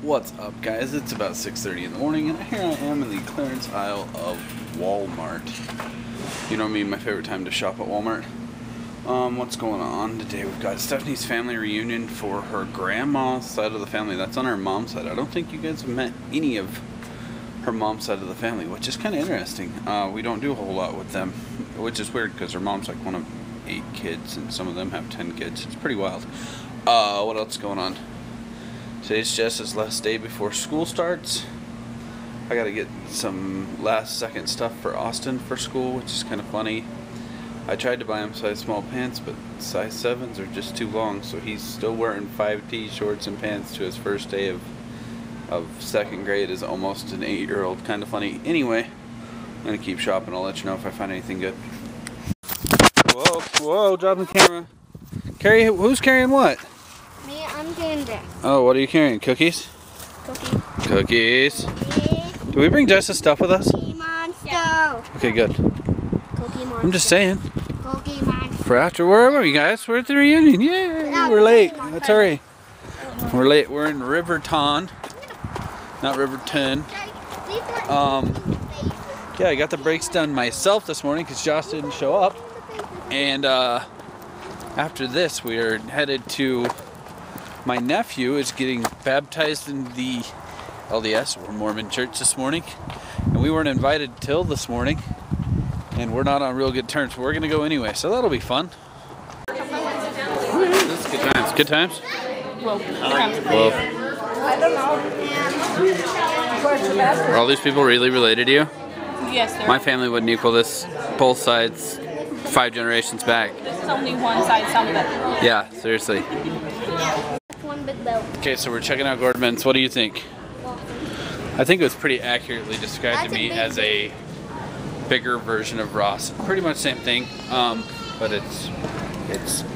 What's up, guys? It's about 6:30 in the morning, and here I am in the clearance aisle of Walmart. You know me, my favorite time to shop at Walmart. What's going on today? We've got Stephanie's family reunion for her grandma's side of the family. That's on her mom's side. I don't think you guys have met any of her mom's side of the family, which is kind of interesting. We don't do a whole lot with them, which is weird because her mom's like one of 8 kids, and some of them have 10 kids. It's pretty wild. What else is going on? Today's Jess's last day before school starts. I gotta get some last second stuff for Austin for school, which is kind of funny. I tried to buy him size small pants, but size 7s are just too long, so he's still wearing 5T shorts and pants to his first day of 2nd grade as almost an 8-year-old. Kind of funny. Anyway, I'm gonna keep shopping. I'll let you know if I find anything good. Whoa, dropping the camera. Who's carrying what? Me, I'm doing this. Oh, what are you carrying? Cookies? Cookies. Do we bring Jess's stuff with us? Cookie Monster. Okay, good. Cookie Monster. I'm just saying. Cookie Monster. For after, where are we, guys? We're at the reunion. Yay! We're late. That's alright. We're late. We're in Riverton. Not Riverton. Yeah, I got the brakes done myself this morning because Josh didn't show up. And after this, we are headed to... My nephew is getting baptized in the LDS, or Mormon church, this morning. And we weren't invited till this morning. And we're not on real good terms. But we're going to go anyway, so that'll be fun. This is good times. Good times? Well. I don't know. Are all these people really related to you? Yes, they're. My family wouldn't equal this, both sides, 5 generations back. This is only one side, some of it. Yeah, seriously. One big belt. Okay, so we're checking out Gordman's. What do you think? I think it was pretty accurately described to me as a bigger version of Ross. Pretty much same thing, but it's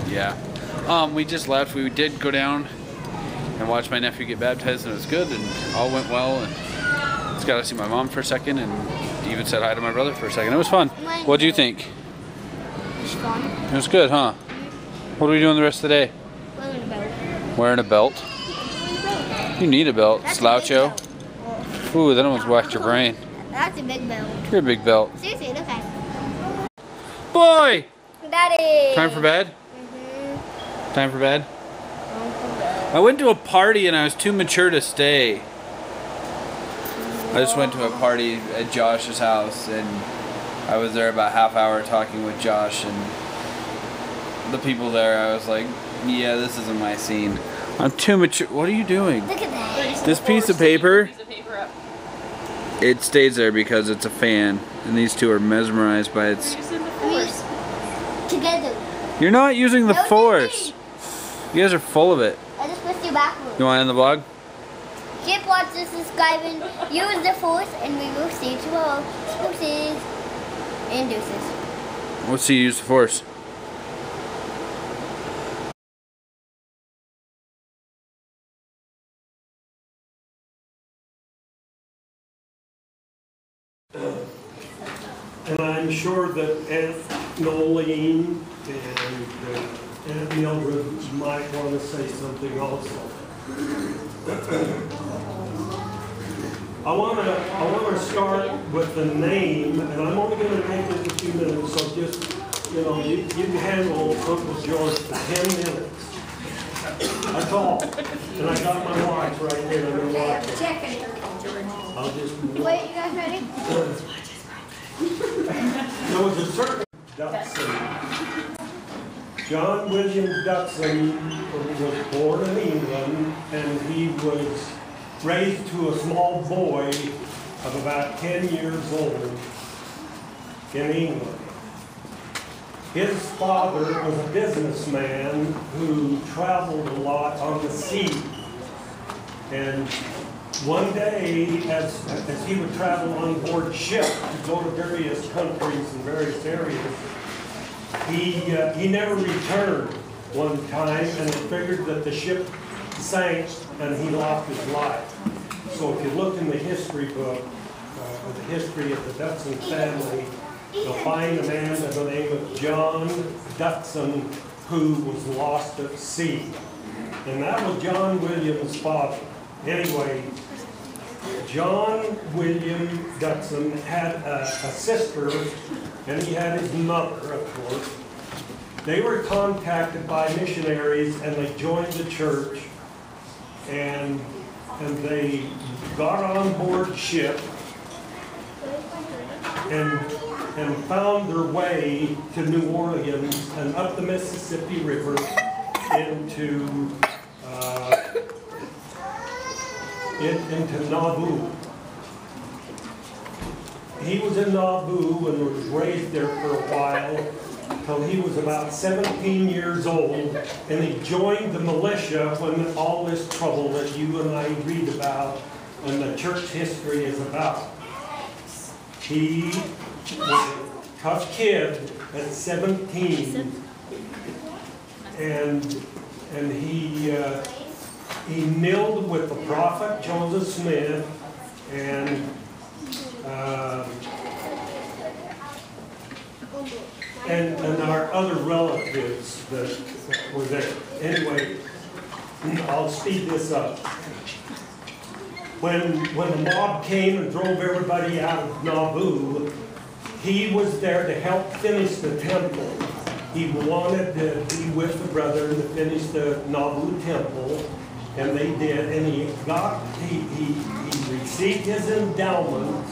yeah. We just left. We did go down and watch my nephew get baptized, and it was good, and all went well. And just got to see my mom for a second, and even said hi to my brother for a second. It was fun. What do you think? It was fun. It was good, huh? What are we doing the rest of the day? Wearing a belt. Wearing a belt? You need a belt, sloucho. Ooh, that almost whacked your brain. That's a big belt. You're a big belt. Seriously, look at it. Boy! Daddy! Time for bed? Time for bed? I went to a party and I was too mature to stay. I just went to a party at Josh's house and I was there about half hour talking with Josh and the people there. I was like, yeah, this isn't my scene. I'm too mature. What are you doing? Look at that. This piece of paper, it stays there because it's a fan. And these two are mesmerized by its... Together. You're not using the force. You guys are full of it. I just pushed you backwards. You want to end the vlog? Keep watching, subscribing, use the force, and we will see you tomorrow. Spoosies and deuces. Let's see you use the force. And I'm sure that Aunt Nolene and Aunt Mildred might want to say something also. I want to start with the name, and I'm only going to make this a few minutes, so just, you can handle Uncle George for 10 minutes. That's all. And I got my watch right there. I'm going to watch it. I'll just... Wait, you guys ready? There was a certain Dutson, John William Dutson, was born in England, and he was raised to a small boy of about 10 years old in England. His father was a businessman who traveled a lot on the sea. And one day, as he would travel on board ship to go to various countries and various areas, he never returned one time, and it figured that the ship sank and he lost his life. So if you look in the history book, the history of the Dutson family, you'll find a man by the name of John Dutson who was lost at sea. And that was John Williams' father. Anyway, John William Dutson had a sister, and he had his mother, of course. They were contacted by missionaries, and they joined the church, and they got on board ship and found their way to New Orleans and up the Mississippi River into Nauvoo. He was in Nauvoo and was raised there for a while until he was about 17 years old, and he joined the militia when all this trouble that you and I read about and the church history is about. He was a tough kid at 17, and he knilled with the prophet Joseph Smith and our other relatives that were there. Anyway, I'll speed this up. When the mob came and drove everybody out of Nauvoo, he was there to help finish the temple. He wanted to be with the brethren to finish the Nauvoo temple, and they did. And he received his endowments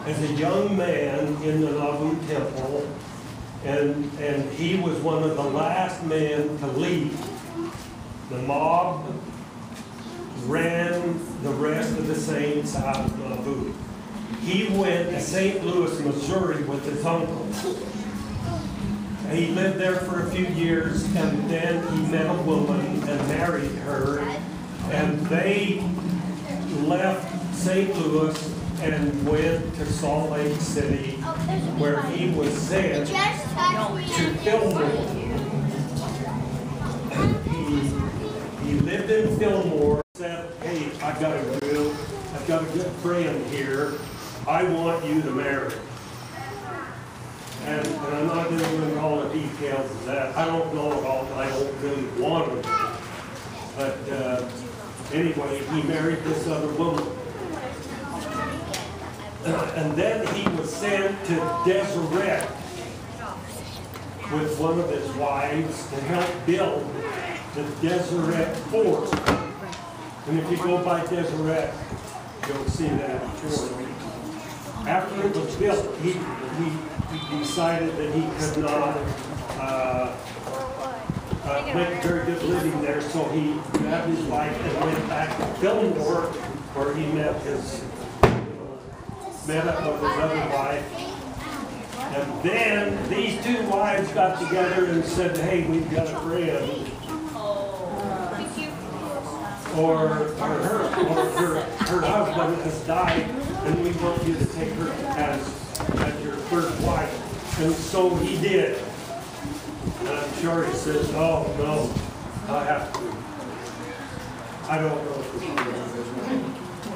as a young man in the Nauvoo temple, and he was one of the last men to leave. The mob ran the rest of the saints out of Nauvoo. He went to St. Louis, Missouri with his uncle. He lived there for a few years, and then he met a woman and married her, and they left St. Louis and went to Salt Lake City, where he was sent to Fillmore. He lived in Fillmore. Said, "Hey, I've got a good friend here. I want you to marry." And I'm not going to go into all the details of that. I don't know it all. I don't really want to. But anyway, he married this other woman. And then he was sent to Deseret with one of his wives to help build the Deseret Fort. And if you go by Deseret, you'll see that shortly. After it was built, he decided that he could not make very good living there, so he grabbed his wife and went back to Fillmore, where he met up with his other wife. And then these two wives got together and said, "Hey, we've got a friend." Or her husband has died, and we want you to take her as your third wife. And so he did. And I'm sure he says, "Oh, no, I have to." I don't know for sure.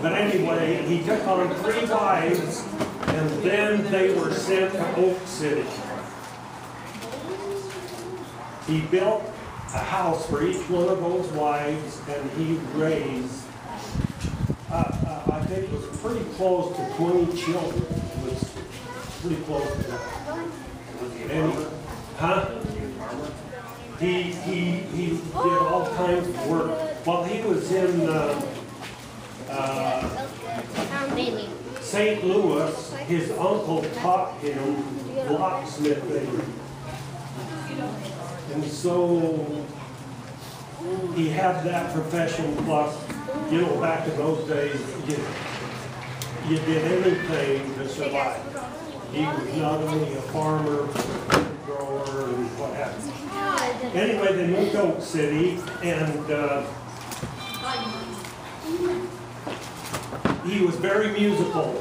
But anyway, he took on 3 wives, and then they were sent to Oak City. He built a house for each one of those wives, and he raised, I think it was pretty close to 20 children. It was pretty close to that. And, He did all kinds of work. While he was in St. Louis, his uncle taught him locksmithing. And so he had that profession, plus, back in those days, you did anything to survive. He was not only a farmer, grower, and what have you. Anyway, they moved to Oak City, and he was very musical.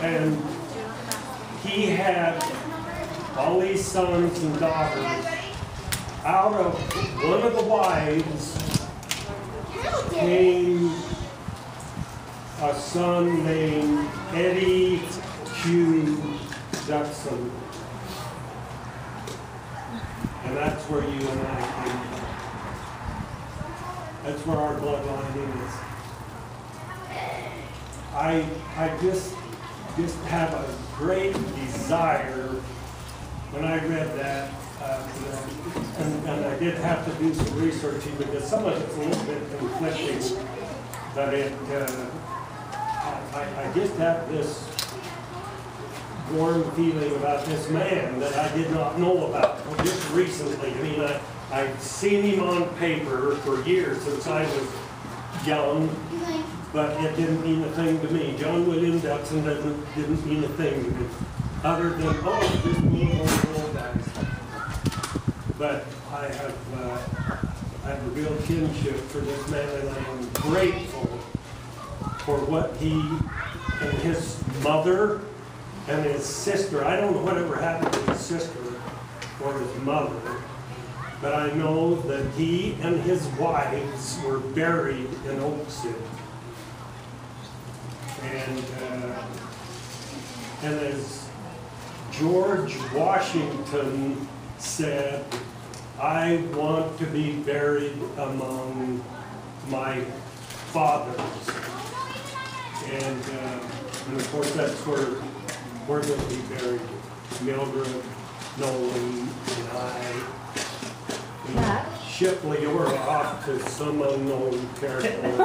And he had all these sons and daughters. Out of one of the wives came a son named Eddie Q. Dutson. And that's where you and I came from. That's where our bloodline is. I just have a great desire when I read that, and I did have to do some researching because some of it's a little bit conflicting, but I just have this warm feeling about this man that I did not know about just recently. I mean, I've seen him on paper for years since I was young, but it didn't mean a thing to me. John William Dutson didn't mean a thing to me, other than, oh, just little old guys. But I have a real kinship for this man, and I am grateful for what he and his mother and his sister. I don't know whatever happened to his sister or his mother, but I know that he and his wives were buried in Oak City. And as George Washington said, I want to be buried among my fathers. And of course that's where we're going to be buried. Mildred, Nolan, and I. Shipley, you're off to some unknown territory. It's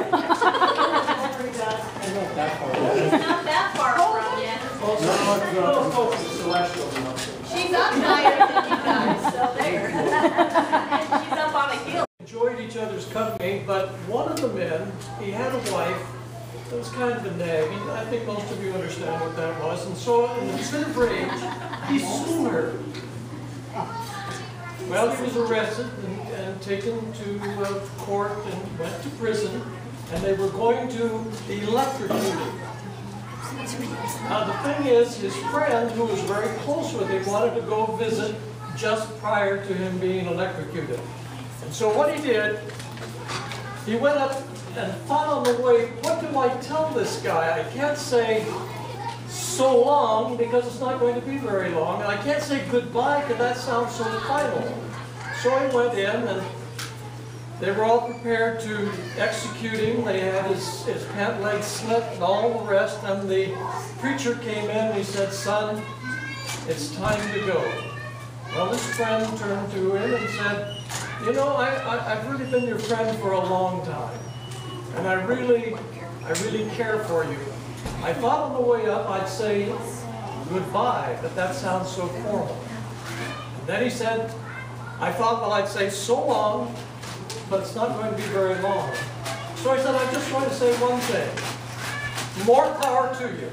not that far from you. No, it's not. She's up higher than you guys, so there. She's up on a hill. Enjoyed each other's company, but one of the men, he had a wife that was kind of a nag, and I think most of you understand what that was, and so in a fit of rage, he sued her. Well, he was arrested and taken to court and went to prison, and they were going to electrocute him. Now the thing is, his friend, who was very close with him, wanted to go visit just prior to him being electrocuted. And so what he did, he went up and thought on the way, what do I tell this guy? I can't say so long because it's not going to be very long, and I can't say goodbye because that sounds so final. So he went in, and they were all prepared to execute him. They had his pant leg slit and all the rest, and the preacher came in and he said, son, it's time to go. Well, his friend turned to him and said, you know, I've really been your friend for a long time, and I really care for you. I thought on the way up I'd say goodbye, but that sounds so formal. And then he said, I thought, well, I'd say so long, but it's not going to be very long. So I said, I'm just going to say one thing. More power to you.